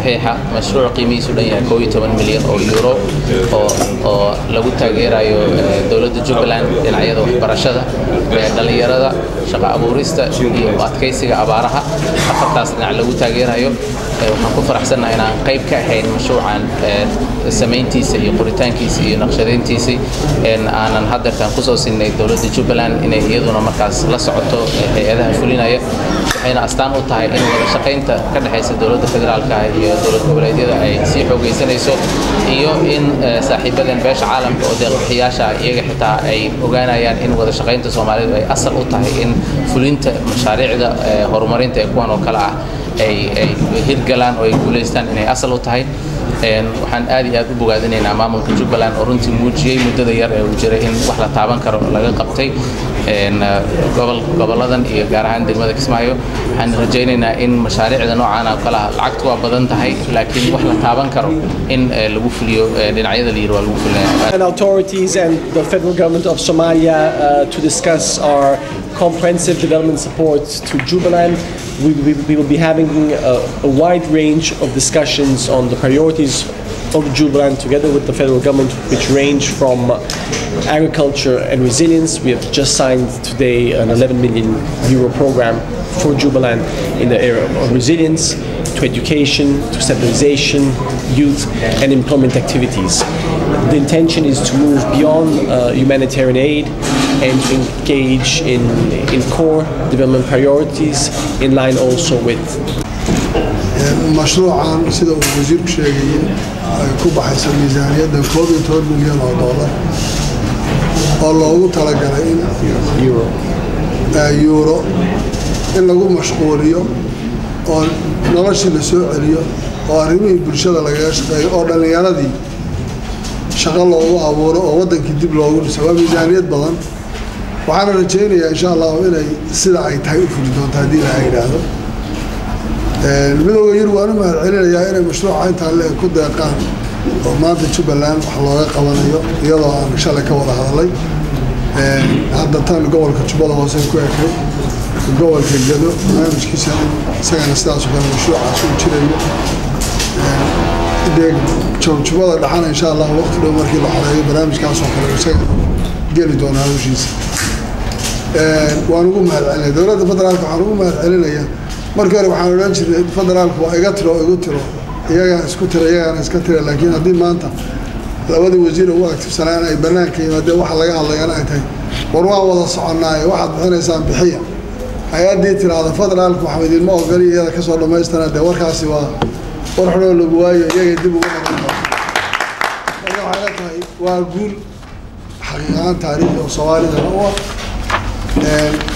صحيحة مشروع قيمي سودانيا كوي 8 مليون يورو oo lagu taageerayo dawladda Jubbaland dhinacyada waxbarashada dhalinyarada shaqo abuurista iyo adkeysiga abaaraha afartaas dhinac lagu taageerayo waxaan ku faraxsanahay inaan qayb ka ahayn mashruucan sameyntiisa iyo qoritaankiisa iyo naqshadeyntiisa aanan hadda ku soo siinay dawladda Jubbaland inay iyaduna markaas la socoto hay'adaha fulinaya waxayna astaan u tahay in wada shaqeynta ka dhaxaysa dawladda federaalka iyo dawladda goboleedyada ay si xoogaysanayso iyo in saaxiibadan beesha caalamka oo deeqbixiyaasha iyaga xitaa ay ogaanayaan in wada shaqeynta Soomaalidu ay asal u tahay in fulinta mashaariicda horumarinta ee kuwan oo kala ah ay hirgalaan oo ay guuleystaan inay asal u tahay waxaan aad iyo aad u bogaadinaynaa maamulka Jubbaland oo runtii muujiyay muddada yar ee uu jiray in wax la taaban karo laga qabtay goboladan iyo gaar ahaan degmada Kismaayo waxaan rajaynaynaa in mashaariicda noocan oo kala lacagtu waa badan tahay laakiin wax la taaban karo in lagu fuliyo dhinacyada la yiraahdo lagu fuliyo authorities and the federal government of Somalia to discuss our comprehensive development support to Jubbaland. We will be having a wide range of discussions on the priorities of Jubbaland together with the federal government, which range from agriculture and resilience. We have just signed today an 11 million euro program for Jubbaland in the area of resilience, to education, to stabilization, youth and employment activities. The intention is to move beyond humanitarian aid and to engage in core development priorities in line also with مشروعاً سيدا وزير كشاقي كوبا حيث الميزانية دا كوبي 12 مليون دولار والله تلقى يورو إن لغو مشغوليو ونرشي لسوعريو وارمي برشادة لغاشقاي ودنيانا دي شغال لغو أبورو وودن كدب لغو سوا ميزانية بغن وحانا رجيني إن شاء الله إنه سيدا عي تحيو في الدون تهديل عين هذا المدوغ يروى أنا ما العلينا يا إنه مشروع عين تعلق كود يقان وما Jubbaland وحلوغي قوانيو يلا إن شاء الله كوضا هذا لي هذا تان قول كتشبالا واسين كويكي قول كجدو ما مش كيسان سيغان استاسو كان مشروع عشان تشيريو ديك تشبالا دحانا إن شاء الله وقت لو مركي لحالي برامج كاسو كلا وسيغان قيلي دون هذا وشيس وأنا أقول مهل دولة فدرالك وحنقول مهل markii hore waxaan oran jiray federaalku waa igu tiro iyaga isku tira laakiin hadii maanta labada wasiir oo aktifsanaan ay banaanka yimaadeen waxa laga hadlayana ay tahay war waa wada soconaa waxaad bixinaysaan bixiya hay'adii tiraada federaalku waxa idin ma ogoli iyada ka soo dhameystaan warkaasi waa war xoro lagu waayo iyaga dib ugu noqon waa guul xaqiiqan taariikhi oo Soomaalida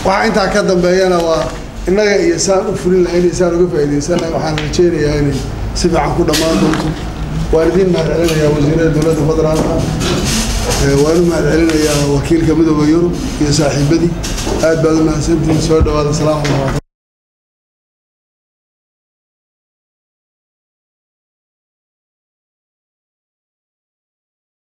waxa inta ka dambeeyana waa innaga iyo saan u fulin lahayn isaan uga faa'iideysanahay waxaan rajaynayaa in si fiican ku dhamaan doonto waalidiin ma celinayaa wasiirada dawladda federaalka waan ma celinayaa wakiilka midowga Yurub iyo saaxiibadii aad baad u mahadsantihiin soo dhawaada salaam alaykum